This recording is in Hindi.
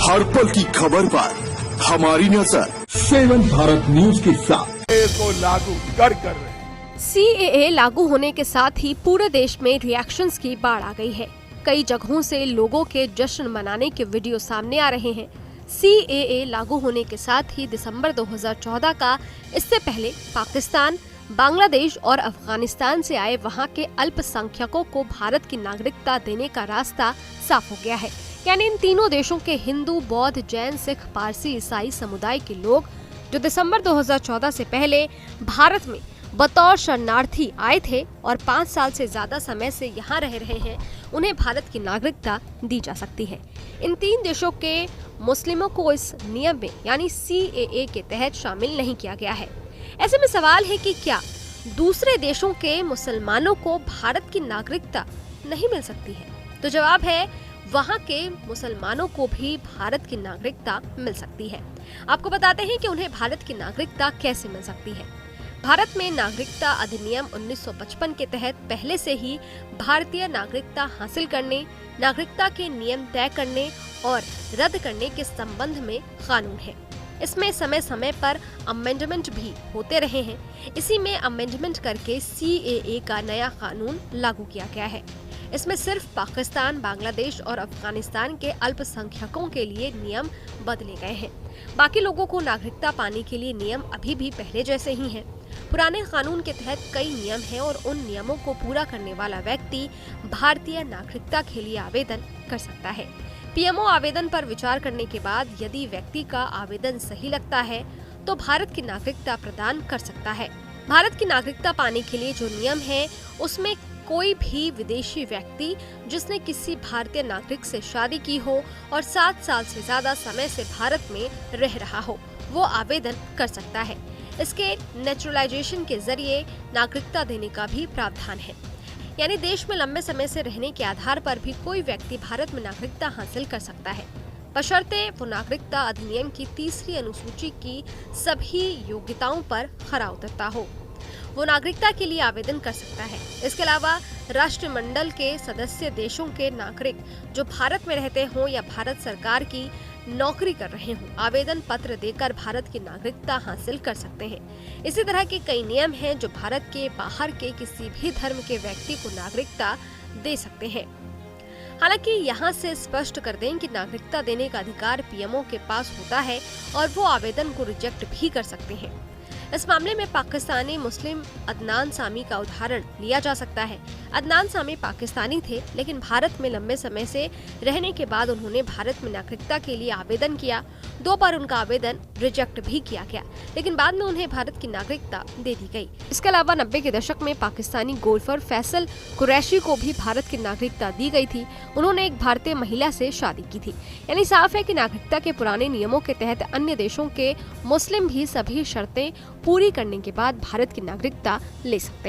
हर पल की खबर पर हमारी नजर 7 भारत न्यूज के साथ को लागू कर रहे हैं। CAA लागू होने के साथ ही पूरे देश में रिएक्शंस की बाढ़ आ गई है। कई जगहों से लोगों के जश्न मनाने के वीडियो सामने आ रहे हैं। CAA लागू होने के साथ ही दिसंबर 2014 का इससे पहले पाकिस्तान, बांग्लादेश और अफगानिस्तान से आए वहां के अल्पसंख्यकों को भारत की नागरिकता देने का रास्ता साफ हो गया है। यानी इन तीनों देशों के हिंदू, बौद्ध, जैन, सिख, पारसी, ईसाई समुदाय के लोग जो दिसंबर 2014 से पहले भारत में बतौर शरणार्थी आए थे और 5 साल से ज्यादा समय से यहाँ रह रहे हैं, उन्हें भारत की नागरिकता दी जा सकती है। इन 3 देशों के मुस्लिमों को इस नियम में यानी CAA के तहत शामिल नहीं किया गया है। ऐसे में सवाल है कि क्या दूसरे देशों के मुसलमानों को भारत की नागरिकता नहीं मिल सकती है? तो जवाब है, वहाँ के मुसलमानों को भी भारत की नागरिकता मिल सकती है। आपको बताते हैं कि उन्हें भारत की नागरिकता कैसे मिल सकती है। भारत में नागरिकता अधिनियम 1955 के तहत पहले से ही भारतीय नागरिकता हासिल करने, नागरिकता के नियम तय करने और रद्द करने के संबंध में कानून है। इसमें समय समय पर अमेंडमेंट भी होते रहे हैं। इसी में अमेंडमेंट करके CAA का नया कानून लागू किया गया है। इसमें सिर्फ पाकिस्तान, बांग्लादेश और अफगानिस्तान के अल्पसंख्यकों के लिए नियम बदले गए हैं। बाकी लोगों को नागरिकता पाने के लिए नियम अभी भी पहले जैसे ही हैं। पुराने कानून के तहत कई नियम हैं और उन नियमों को पूरा करने वाला व्यक्ति भारतीय नागरिकता के लिए आवेदन कर सकता है। PMO आवेदन पर विचार करने के बाद यदि व्यक्ति का आवेदन सही लगता है तो भारत की नागरिकता प्रदान कर सकता है। भारत की नागरिकता पाने के लिए जो नियम है उसमें कोई भी विदेशी व्यक्ति जिसने किसी भारतीय नागरिक से शादी की हो और 7 साल से ज्यादा समय से भारत में रह रहा हो, वो आवेदन कर सकता है। इसके नेचुरलाइजेशन के जरिए नागरिकता देने का भी प्रावधान है। यानी देश में लंबे समय से रहने के आधार पर भी कोई व्यक्ति भारत में नागरिकता हासिल कर सकता है, बशर्ते वो नागरिकता अधिनियम की 3री अनुसूची की सभी योग्यताओं पर खरा उतरता हो। वो नागरिकता के लिए आवेदन कर सकता है। इसके अलावा राष्ट्रमंडल के सदस्य देशों के नागरिक जो भारत में रहते हों या भारत सरकार की नौकरी कर रहे हों, आवेदन पत्र देकर भारत की नागरिकता हासिल कर सकते हैं। इसी तरह के कई नियम हैं जो भारत के बाहर के किसी भी धर्म के व्यक्ति को नागरिकता दे सकते हैं। हालांकि यहाँ से स्पष्ट कर दें कि नागरिकता देने का अधिकार PMO के पास होता है और वो आवेदन को रिजेक्ट भी कर सकते हैं। इस मामले में पाकिस्तानी मुस्लिम अदनान सामी का उदाहरण लिया जा सकता है। अदनान सामी पाकिस्तानी थे, लेकिन भारत में लंबे समय से रहने के बाद उन्होंने भारत में नागरिकता के लिए आवेदन किया। 2 बार उनका आवेदन रिजेक्ट भी किया गया, लेकिन बाद में उन्हें भारत की नागरिकता दे दी गई। इसके अलावा 90 के दशक में पाकिस्तानी गोल्फर फैसल कुरैशी को भी भारत की नागरिकता दी गई थी। उन्होंने एक भारतीय महिला से शादी की थी। यानी साफ है कि नागरिकता के पुराने नियमों के तहत अन्य देशों के मुस्लिम भी सभी शर्तें पूरी करने के बाद भारत की नागरिकता ले सकते हैं।